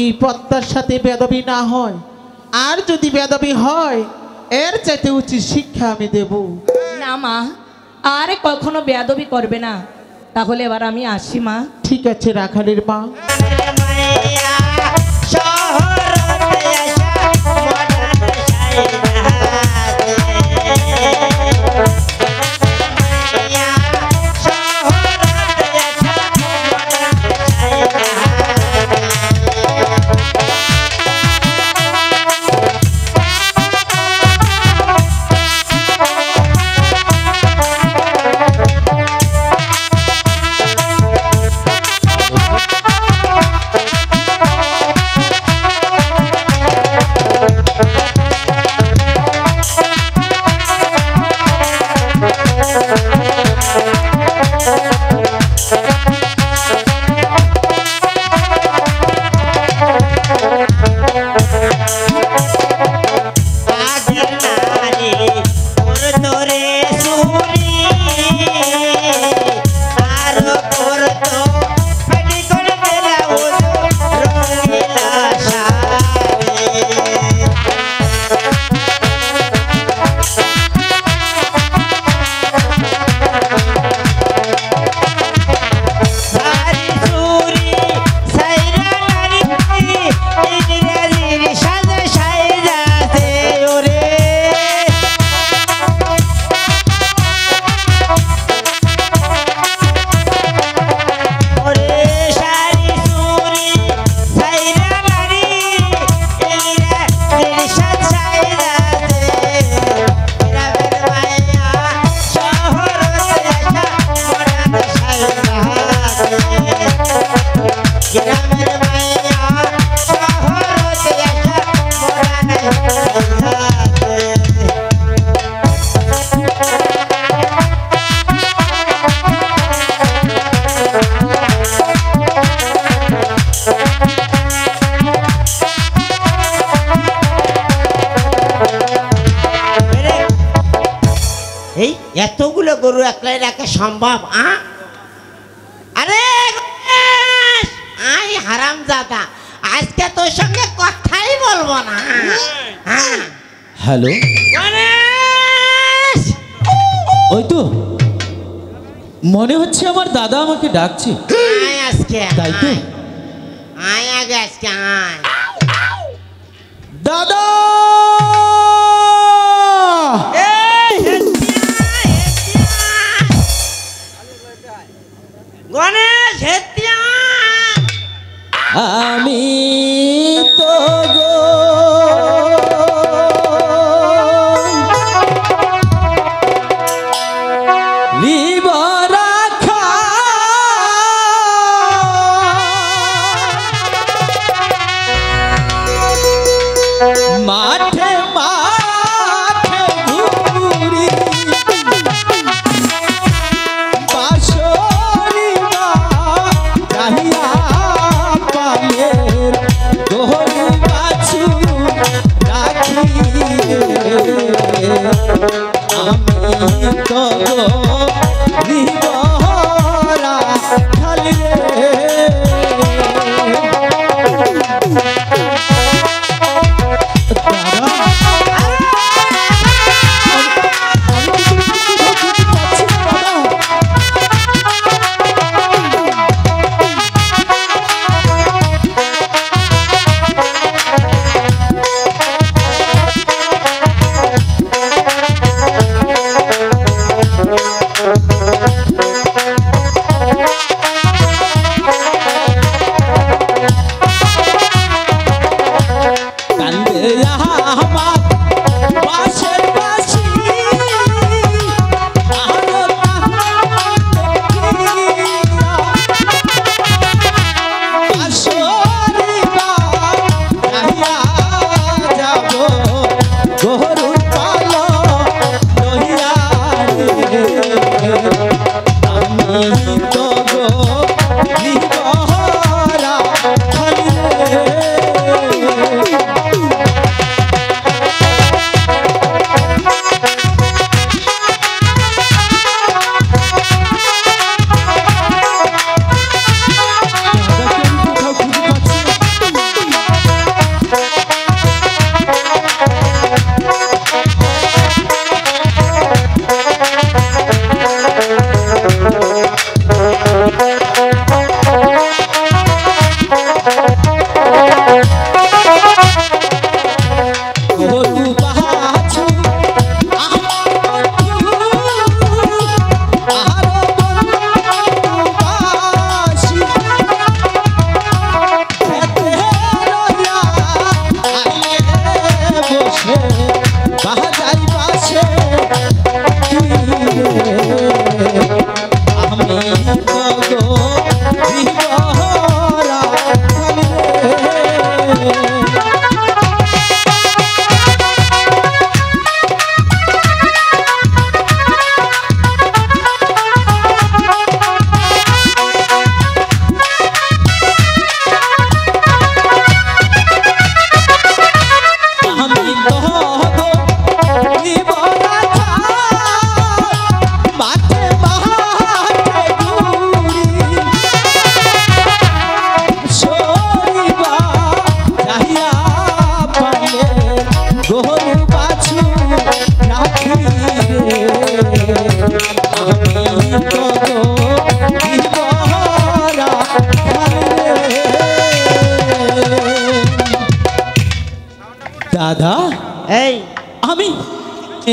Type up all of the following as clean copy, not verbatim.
এই পদ্মার সাথে বেদবি না হয়, আর যদি বেদবি হয় এর চাইতে উচিত শিক্ষা আমি দেব। না মা, আর কখনো বেয়াদবি করবে না। তাহলে এবার আমি আসি মা। ঠিক আছে রাখালের মা। এতগুলো গরু একলাই রাখা সম্ভব? আরে আই হারামজাদা, আজকে তোর সঙ্গে কথাই বলবো না। হ্যালো, ওই তো মনে হচ্ছে আমার দাদা আমাকে ডাকছে। আজকে তাই তো? আয় আগে আজকে আয়। দাদা গণেশ হেতিয়া, আমি তো গো লিবরাখা মাঠে মাঠে ঘুরি বাঁশরি চাহিয়া পালের গরু বাছু রাখি আমি তো লিবরা খালি রে।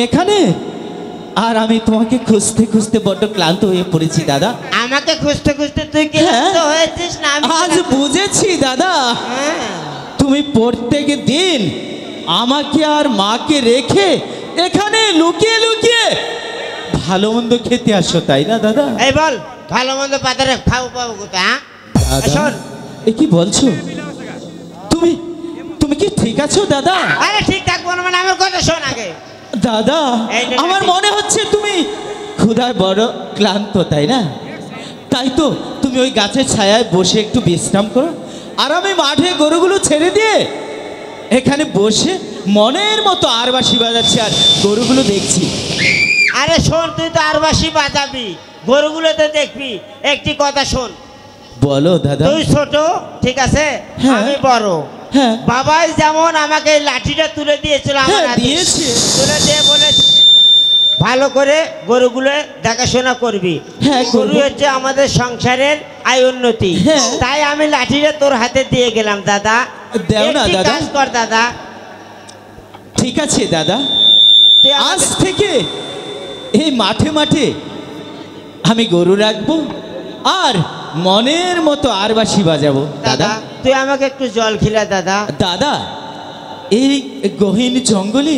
এখানে, আর আমি তোমাকে খুঁজতে খুঁজতে বড্ড ক্লান্ত হয়ে পড়েছি দাদা। আমাকে খুঁজতে খুঁজতে তুই কি হ্যাঁ। ক্লান্ত হয়েছিস না আমি আজ ক্লান্ত? বুঝেছি দাদা, হ্যাঁ। তুমি প্রত্যেক দিন আমাকে আর মাকে রেখে এখানে লুকিয়ে লুকিয়ে ভালো মন্দ খেতে আসো, তাই না দাদা? এই বল, ভালো মন্দ পাতারে খাও পাবো কোথায়? হ্যাঁ দাদা, শোন, এ কি বলছো? তুমি তুমি কি ঠিক আছো দাদা? আরে ঠিক থাকবো না মানে আমার কথা শোন আগে। দাদা, এই নে, আমার নে। মনে হচ্ছে তুমি ক্ষুধায় বড় ক্লান্ত, তাই না? তাই তো তুমি ওই গাছের ছায়ায় বসে একটু বিশ্রাম করো, আর আমি মাঠে গরুগুলো ছেড়ে দিয়ে এখানে বসে মনের মতো আরবাসি বাজাচ্ছি আর গরুগুলো দেখছি। আরে শোন, তুই তো আর বাসি বাজাবি, গরুগুলো তো দেখবি। একটি কথা শোন, বলো দাদা। তুই ছোট ঠিক আছে, হ্যাঁ। আমি বড়। হ্যাঁ, বাবাই যেমন আমাকে এই লাঠিটা তুলে দিয়েছিল আমার হ্যাঁ, হাতে, দিয়েছে। তুলে দিয়ে বলেছে ভালো করে গরুগুলো দেখাশোনা করবি। হ্যাঁ, গরু করবো। হচ্ছে আমাদের সংসারের আয় উন্নতি। হ্যাঁ। তাই আমি লাঠিটা তোর হাতে দিয়ে গেলাম দাদা। দেও না একটি দাদা। কাজ কর দাদা, ঠিক আছে দাদা, তুই আজ আমাকে- থেকে এই মাঠে মাঠে আমি গরু রাখবো আর মনের মতো আরবাসি বাজাবো দাদা। দাদা তুই আমাকে একটু জল খিলা দাদা। দাদা, এই গহীন জঙ্গলে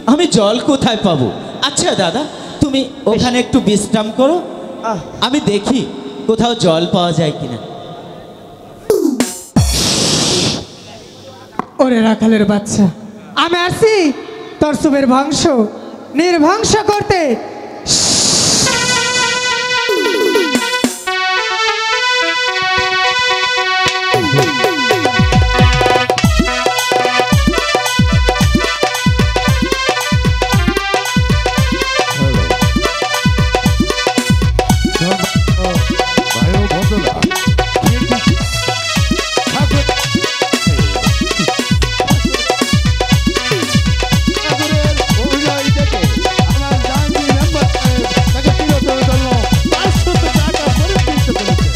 আমি জল কোথায় পাবো? আচ্ছা দাদা, তুমি ওখানে একটু বিশ্রাম করো, আহ, আমি দেখি কোথাও জল পাওয়া যায় কিনা। ওরে রাখালের বাচ্চা, আমি আসি তোর শুভের ধ্বংস নির্ধ্বংস করতে। ভাইও বন্ধুরা, ঠাকুরের অভিনয় দেখে আমার জাহাঙ্গীর মেম্বার সাহেব তাকে চিরতরের জন্য 500 টাকা পরিবৃত করেছে।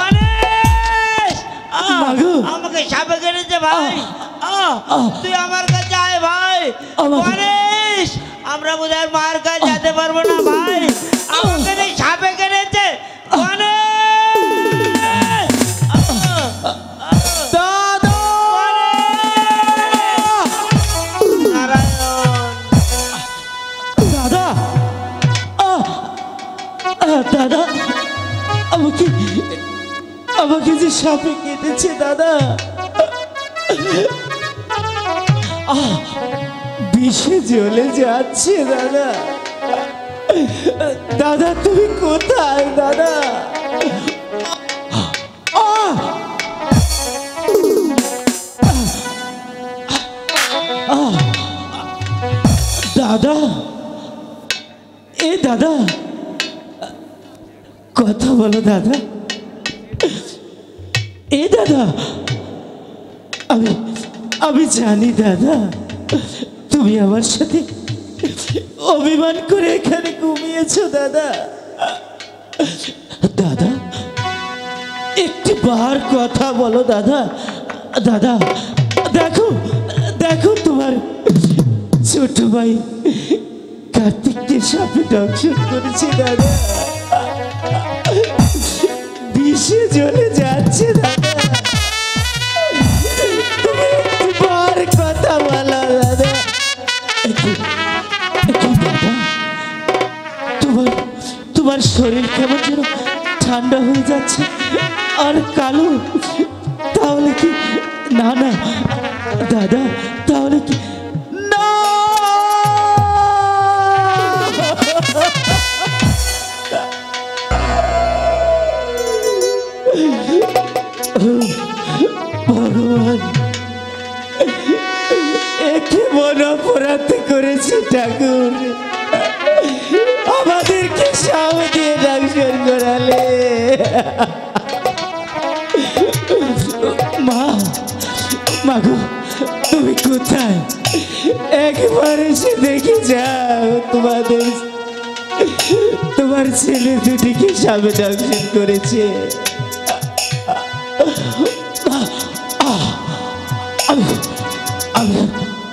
গণেশ! মাগো! আমাকে সাপে কেটেছে ভাই। তুই আমার কাছে আয় ভাই। আমাকে- গণেশ, আমরা বোধহয় মার কাছে যেতে পারবো না ভাই, আমাকে এই সাপে কেটেছে। গণেশ! দাদা! নারায়ণ! দাদা! দাদা, আমাকে আমাকে যে সাপে কেটেছে দাদা, বিষে জ্বলে যাচ্ছে দাদা। দাদা, তুমি কোথায় দাদা? দাদা, এ দাদা, কথা বলো দাদা। এ দাদা, আমি আমি জানি দাদা, তুমি আমার সাথে অভিমান করে এখানে ঘুমিয়েছো দাদা। দাদা, একটি বার কথা বলো দাদা। দাদা, দেখো দেখো, তোমার ছোট ভাই কার্তিককে সাপে দংশন করেছে দাদা, বিষে জ্বলে যাচ্ছে দাদা। তুমি একটি বার কথা বলো আমার শরীর কেমন যেন ঠান্ডা হয়ে যাচ্ছে আর কালো। তাহলে কি না না দাদা, তাহলে কি না? ভগবান, একে মন অপরাধ করেছে ঠাকুর, আমাদেরকে সামনে দিয়ে দর্শন করালে। মা, মাগো তুমি কোথায়? একবার এসে দেখে যাও তোমার ছেলে দুটিকে সামনে দর্শন করেছে। আমি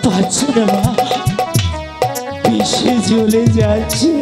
পারছি না মা, বিষে জ্বলে যাচ্ছে।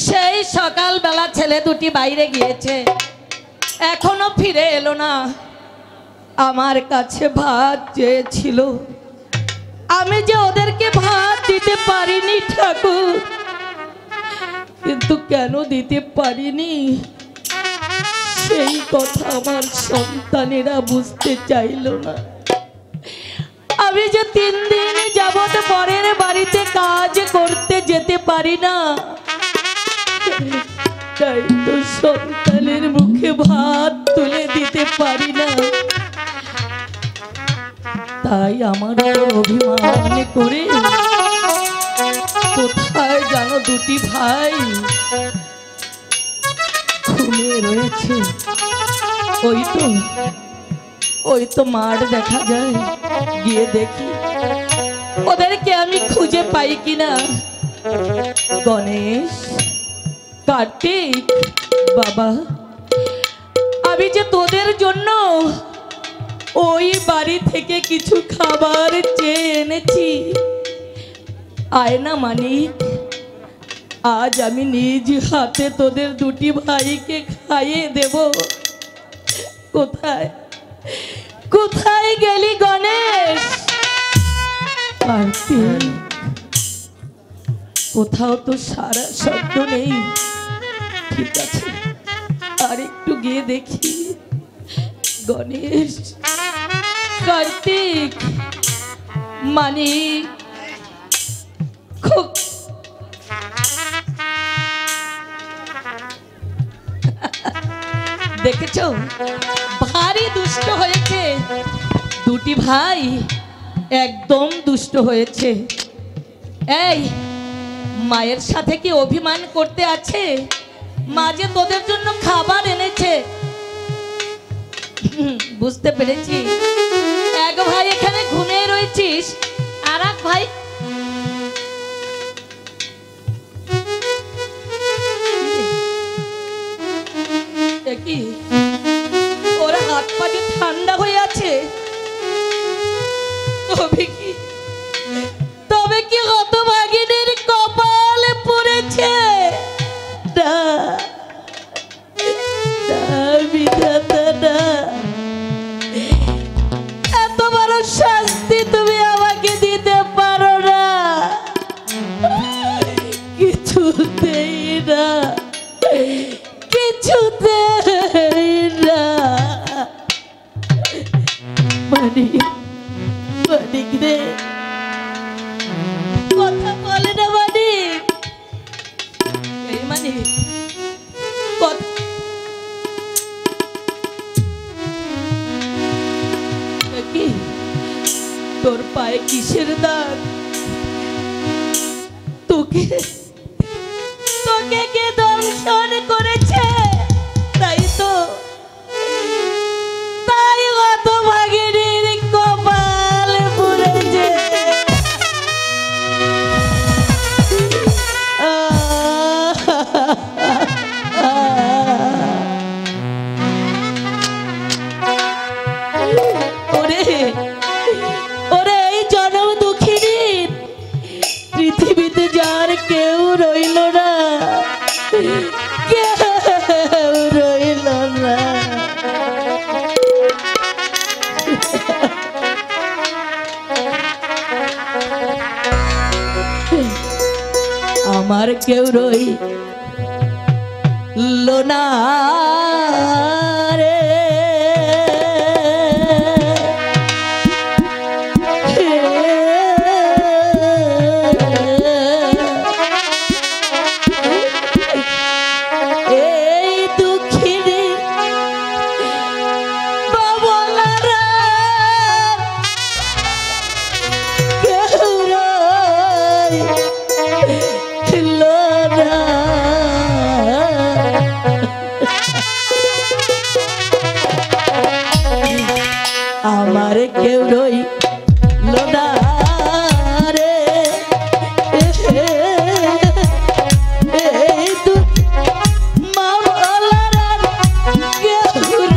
সেই সকালবেলা ছেলে দুটি বাইরে গিয়েছে, এখনো ফিরে এলো না। আমার কাছে ভাত চেয়েছিল, আমি যে ওদেরকে ভাত দিতে পারিনি ঠাকুর, কিন্তু কেন দিতে পারিনি সেই কথা আমার সন্তানেরা বুঝতে চাইল না। আমি যে 3 দিন যাবত পরের বাড়িতে কাজ করতে যেতে পারি না, তাই তো সন্তানের মুখে ভাত তুলে দিতে পারি না। তাই আমার অভিমান করে কোথায় জানো দুটি ভাই ঘুমিয়ে রয়েছে। ওই তো মাঠ দেখা যায়, গিয়ে দেখি ওদেরকে আমি খুঁজে পাই কিনা। গণেশ, কার্তিক, বাবা, আমি যে তোদের জন্য ওই বাড়ি থেকে কিছু খাবার চেয়ে এনেছি। আয় না মানিক, আজ আমি নিজ হাতে তোদের দুটি ভাইকে খাইয়ে দেব। কোথায় কোথায় গেলি গণেশ? কার্তিক, কোথাও তো সারা শব্দ নেই। ঠিক আছে, আর একটু গিয়ে দেখি। গণেশ, কার্তিক, মানিক, খুব দেখেছো ভারী দুষ্ট হয়েছে দুটি ভাই, একদম দুষ্ট হয়েছে। এই মায়ের সাথে কি অভিমান করতে আছে? মা যে তোদের জন্য খাবার এনেছে। বুঝতে পেরেছি, এক ভাই এখানে ঘুমিয়ে রয়েছিস, আর এক ভাই কি ওর হাত পা যে ঠান্ডা হয়ে আছে। তবে কি হতভাগিনীর কপালে পড়েছে? না বিধাতা না, এত বড় শাস্তি তুমি আমাকে দিতে পারো না। কিছুতেই না, কিছুতেই না। মানিক রে, কথা বলে না মানিক। এই মানিক, কি তোর পায়ে কিসের দাগ? তোকে কে দংশন করেছে? তাই তো, তাই হতভাগিনীর কপাল পুড়েছে। ওরে এই জনম দুঃখিনী পৃথিবীতে যার কেউ রইল না, কেউ রইল না। আমার কেউ রইল না রে। আমার কেউ রইল না রে, মা বলার কেউ রইল না।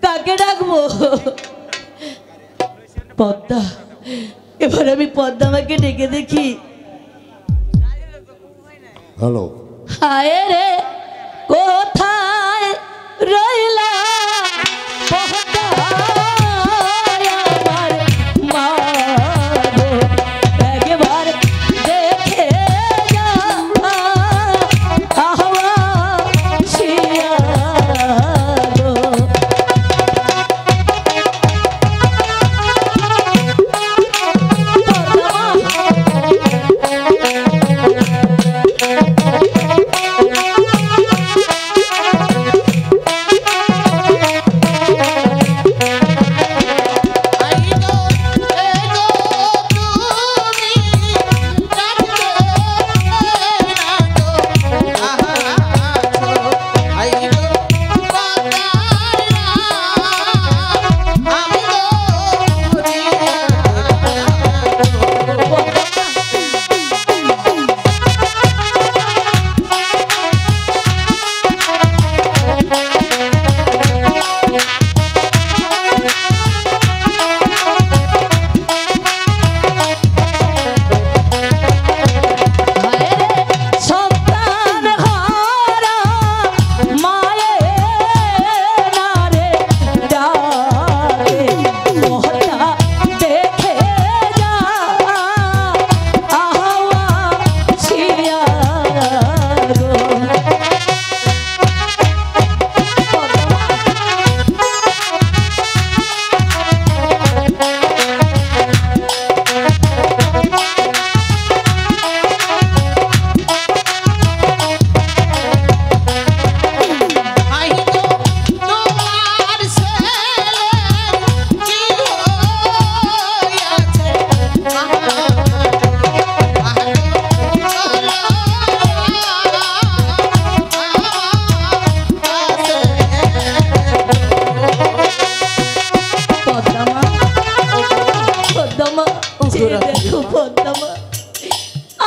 কাকে ডাকবো? পদ্মা। এবার আমি পদ্মা আমাকে ডেকে দেখি। হ্যালো, হায় রে কোথায় রইলা পদ্মা আমার মা গো, একবার দেখে যা আহ্বাসিয়া গো।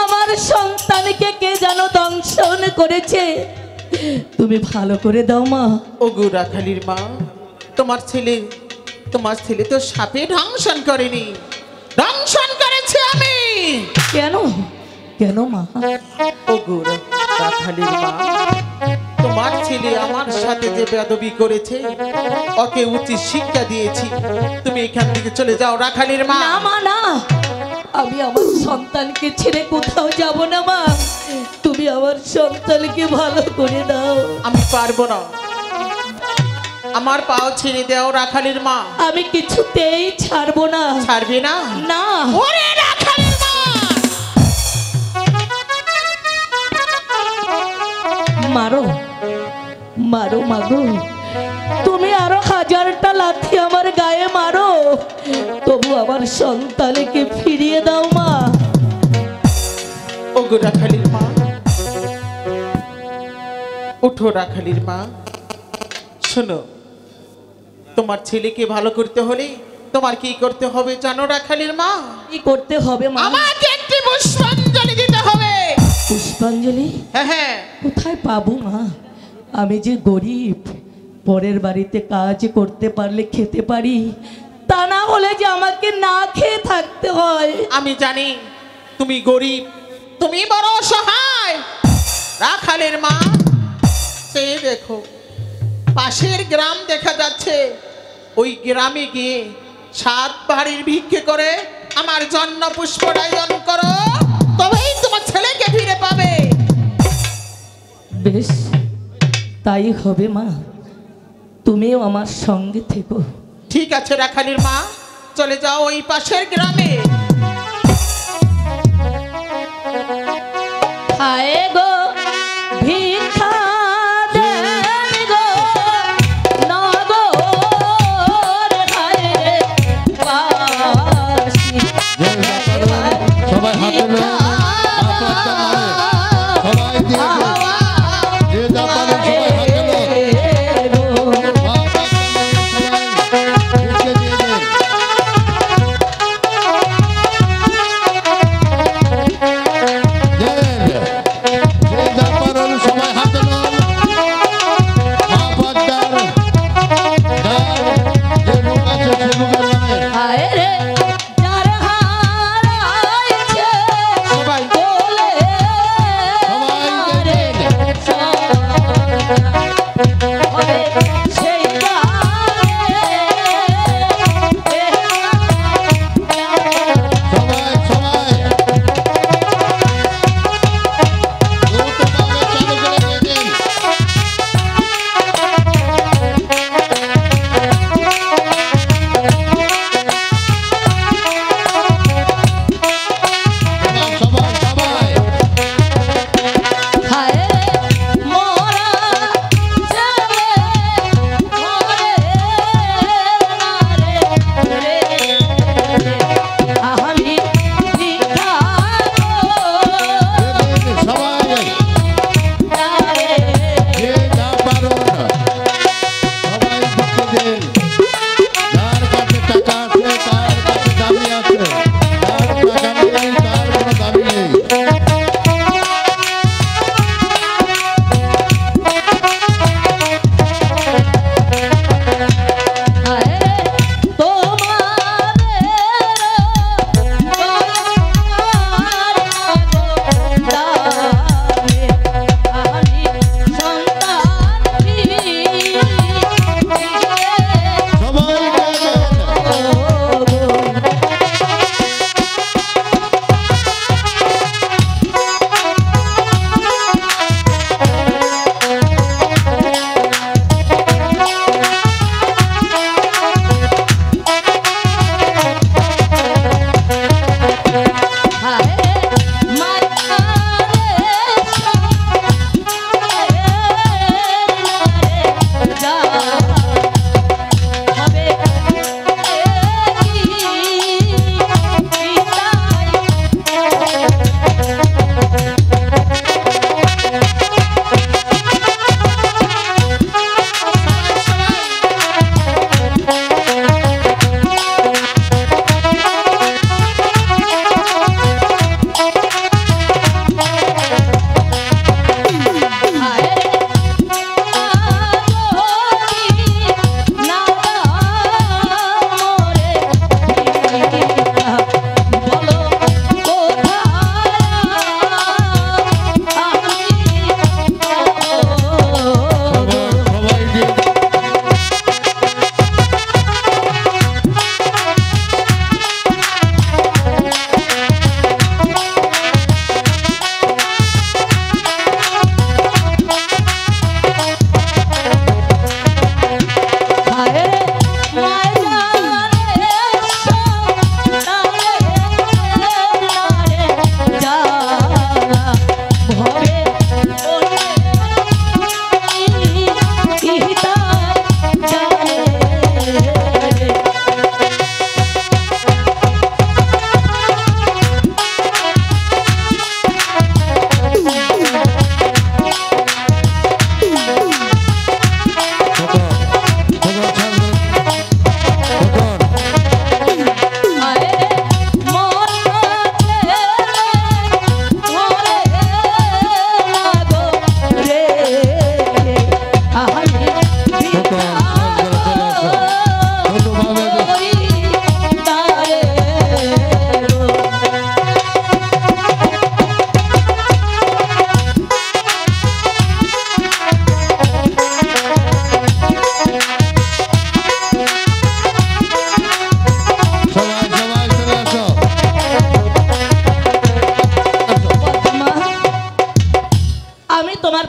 আমার সন্তানকে কে যেন দংশন করেছে, তুমি ভালো করে দাও মা। ও গো রাখালির মা, তোমার ছেলে তো সাপে দংশন করেনি, দংশন করেছে আমি। কেন কেন মা? ও গো রাখালির মা, তোমার ছেলে আমার সাথে যে বেয়াদবি করেছে, ওকে উচিত শিক্ষা দিয়েছি। তুমি এখান থেকে চলে যাও রাখালির মা। না মা না, আমি আমার সন্তানকে ছেড়ে কোথাও যাব না মা। তুমি আমার সন্তানকে ভালো করে দাও। আমি পারবো না, আমার পাও ছেড়ে দাও রাখালির মা। আমি কিছুতেই ছাড়বো না। ছাড়বে না? না। ওরে রাখালির মা, মারো মারো মাগো, তুমি আরো 1000টা লাথি আমার গায়ে মারো, তবু আমার সন্তানকে ফিরিয়ে দাও মা। ও গো রাখালির মা, উঠো রাখালির মা। শোনো, তোমার ছেলেকে ভালো করতে হলে তোমার কি করতে হবে জানো রাখালির মা? কি করতে হবে মা? আমাকে একটি পুষ্পাঞ্জলি দিতে হবে। পুষ্পাঞ্জলি? হ্যাঁ হ্যাঁ। কোথায় পাবো মা? আমি যে গরিব, পরের বাড়িতে কাজ করতে পারলে খেতে পারি, তা না হলে যে আমাকে না খেয়ে থাকতে হয়। আমি জানি তুমি গরিব, তুমি বড় অসহায় রাখালের মা। সে দেখো পাশের গ্রাম দেখা যাচ্ছে, ওই গ্রামে গিয়ে 7 বাড়ির ভিক্ষে করে আমার জন্য পুষ্পায়ন করো, তবেই তোমার ছেলেকে ফিরে পাবে। বেশ, তাই হবে মা, তুমিও আমার সঙ্গে থেকো। ঠিক আছে রাখালির মা, চলে যাও ওই পাশের গ্রামে। হায় গো ভিক্ষা দেন গো নগর, হায় রে বাসি। সবাই হাতে লো, সবাই দিয়ে যে যা পারে সবাই হাতে লো। সবাই ভিক্ষে দিয়ে দেন। দিন যার কাছে টাকা আছে তার কাছে দাবি আছে, যার টাকা নেই তার কোনো দাবি নেই।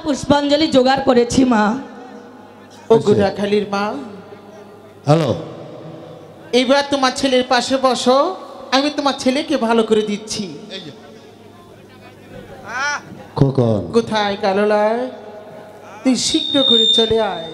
পুষ্পাঞ্জলি জোগাড় করেছি মা। ও গুড়াখালির মা, হ্যালো, এইবার তোমার ছেলের পাশে বসো, আমি তোমার ছেলেকে ভালো করে দিচ্ছি। খোকন কোথায় কালোলায়, তুই শীঘ্র করে চলে আয়।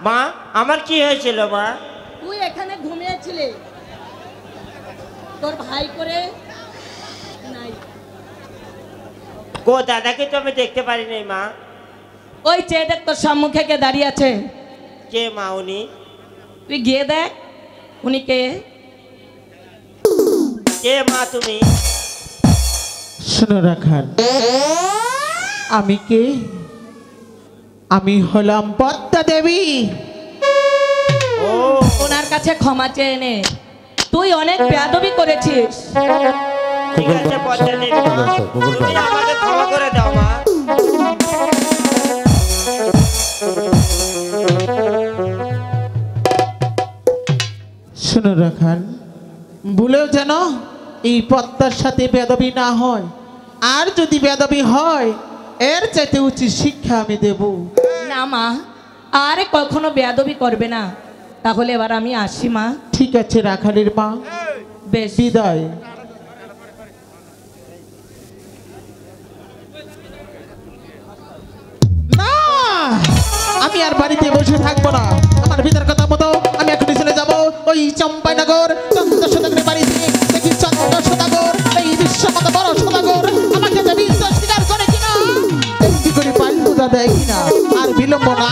মা আমার কি হয়েছিল মা? তুই এখানে ঘুমিয়েছিলি, তোর ভাই করে নাই। গো দাদাকে তো আমি দেখতে পারি নাই মা। ওই চেয়ে দেখ তোর সম্মুখে কে দাঁড়িয়ে আছে। কে মা উনি? তুই গিয়ে দেখ উনি কে। কে মা তুমি? শোনো রাখাল, আমি কে? আমি হলাম পদ্মা দেবী। ও ওনার কাছে ক্ষমা চেয়ে নে, তুই অনেক বেয়াদবি করেছিস। ঠিক আছে পদ্মা দেবী, তুমি আমাকে ক্ষমা করে দাও মা। শোনো রাখাল, ভুলেও যেন এই পদ্মার সাথে বেদবি না হয়, আর যদি বেদবি হয় এর চাইতে উচিত শিক্ষা আমি দেব। না মা, আর কখনো বেয়াদবি করবে না। তাহলে এবার আমি আসি মা। ঠিক আছে রাখালের মা, বেশ। বিদায়। না, আমি আর বাড়িতে বসে থাকবো না। আমার ভিতর কথা মতো আমি এখনই চলে যাব ওই চম্পাইনগর চন্দ্র সদাগরের বাড়িতে। দেখি চন্দ্র সদাগর এই বিশ্ব মতো বড় সদাগর আমাকে যে বিদ্যা স্বীকার করে কিনা, একটি করে পাল্লুদা দেয় কিনা। আর বিলম্ব না